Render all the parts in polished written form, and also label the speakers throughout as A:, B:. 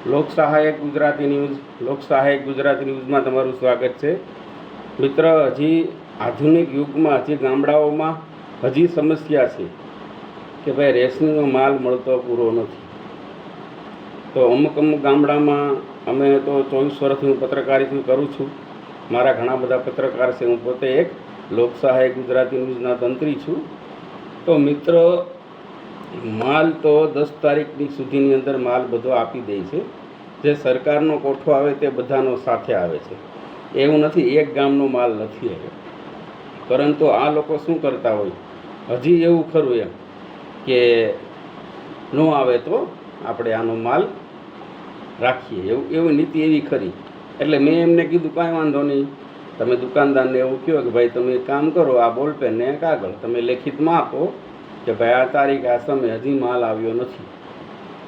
A: લોક સહાયક ગુજરાતી ન્યૂઝમાં તમારું સ્વાગત છે. મિત્ર, હજી આધુનિક યુગમાં હજી ગામડાઓમાં હજી સમસ્યા છે કે ભાઈ રેશનિંગનો માલ મળતો પૂરો નથી. તો અમુક ગામડામાં અમે તો 24 વર્ષથી હું પત્રકારિતા કરું છું. મારા ઘણા બધા પત્રકાર છે. હું પોતે એક લોક સહાયક ગુજરાતી ન્યૂઝના તંત્રી છું. તો મિત્ર, માલ તો 10 તારીખની સુધીની અંદર માલ બધો આપી દે છે. જે સરકારનો કોઠો આવે તે બધાનો સાથે આવે છે. એવું નથી એક ગામનો માલ નથી આવ્યો. પરંતુ આ લોકો શું કરતા હોય, હજી એવું ખરું એમ કે ન આવે તો આપણે આનો માલ રાખીએ, એવી નીતિ એવી ખરી. એટલે મેં એમને કીધું કાંઈ વાંધો નહીં, તમે દુકાનદારને એવું કહો કે ભાઈ તમે એક કામ કરો, આ બોલપેન ને કાગળ તમે લેખિતમાં આપો કે ભાઈ આ તારીખ આ સમય હજી માલ આવ્યો નથી.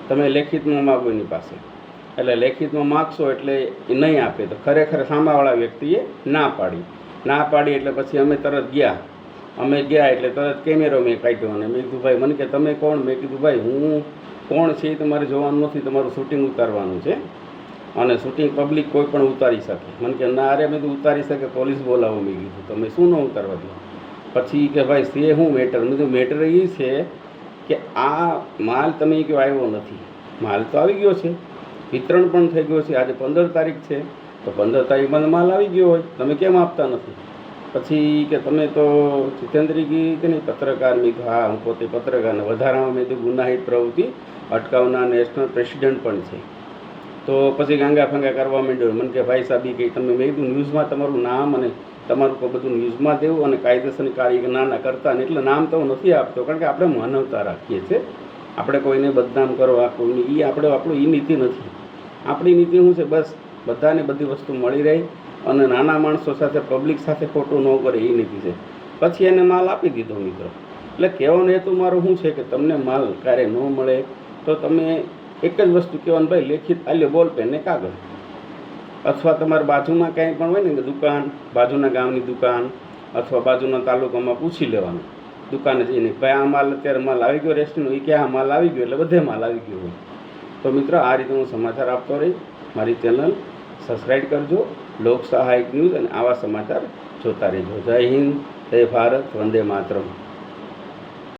A: તમે લેખિતમાં માગો એની પાસે. એટલે લેખિતમાં માગશો એટલે એ નહીં આપે તો ખરેખર સામાવાળા વ્યક્તિએ ના પાડી એટલે પછી અમે તરત ગયા એટલે તરત કેમેરો મેં કાઢ્યો અને મેં કીધું ભાઈ મને કે તમે કોણ? મેં કીધું ભાઈ હું કોણ છે એ તમારે જોવાનું નથી, તમારું શૂટિંગ ઉતારવાનું છે અને શૂટિંગ પબ્લિક કોઈ પણ ઉતારી શકે. મને કે ના અરે મેં ઉતારી શકે, પોલીસ બોલાવો. મેં કીધું તમે શું ન ઉતારવા દો? પછી કે ભાઈ સે શું મેટર? મેં કીધું મેટર એ છે કે આ માલ તમે કહો આવ્યો નથી. માલ તો આવી ગયો છે, વિતરણ પણ થઈ ગયો છે. આજે 15 તારીખ છે તો 15 તારીખમાં માલ આવી ગયો હોય, તમે કેમ આપતા નથી? પછી કે તમે તો જીતેન્દ્રજી કે નહીં પત્રકાર? મેં કીધું હા હું પોતે પત્રકારને વધારામાં મેં કીધું ગુનાહિત પ્રવૃત્તિ અટકાવનાર નેશનલ પ્રેસિડેન્ટ પણ છે. તો પછી ગાંગા ફાંગા કરવા માંડ્યો. મને કે ભાઈ સાહેબ કંઈ તમે, મેં કીધું ન્યૂઝમાં તમારું નામ અને તમારું બધું ન્યૂઝમાં દેવું અને કાયદેસરની કાર્ય નાના કરતા ને એટલે નામ તો હું નથી આપતો, કારણ કે આપણે માનવતા રાખીએ છીએ. આપણે કોઈને બદનામ કરવા કોઈની આપણું એ નીતિ નથી. આપણી નીતિ શું છે? બસ બધાને બધી વસ્તુ મળી રહે અને નાના માણસો સાથે પબ્લિક સાથે ખોટું ન કરે, એ નીતિ છે. પછી એને માલ આપી દીધો મિત્રો. એટલે કહેવાનો હેતુ મારું શું છે કે તમને માલ ક્યારે ન મળે તો તમે એક જ વસ્તુ કહેવાનું, ભાઈ લેખિત આલ્યો બોલપેન ને કાગળ, અથવા તમારા બાજુમાં કંઈ પણ હોય ને દુકાન, બાજુના ગામની દુકાન અથવા બાજુના તાલુકામાં પૂછી લેવાનું દુકાને જઈને, ભાઈ આ માલ અત્યારે માલ આવી ગયો રેસ્ટનો? એ કે આ માલ આવી ગયો, એટલે બધે માલ આવી ગયો હોય. તો મિત્રો, આ રીતે હું સમાચાર આપતો રહી. મારી ચેનલ સબસ્ક્રાઈબ કરજો, લોક સહાયક ન્યૂઝ, અને આવા સમાચાર જોતા રહેજો. જય હિન્દ, જય ભારત, વંદે માતરમ.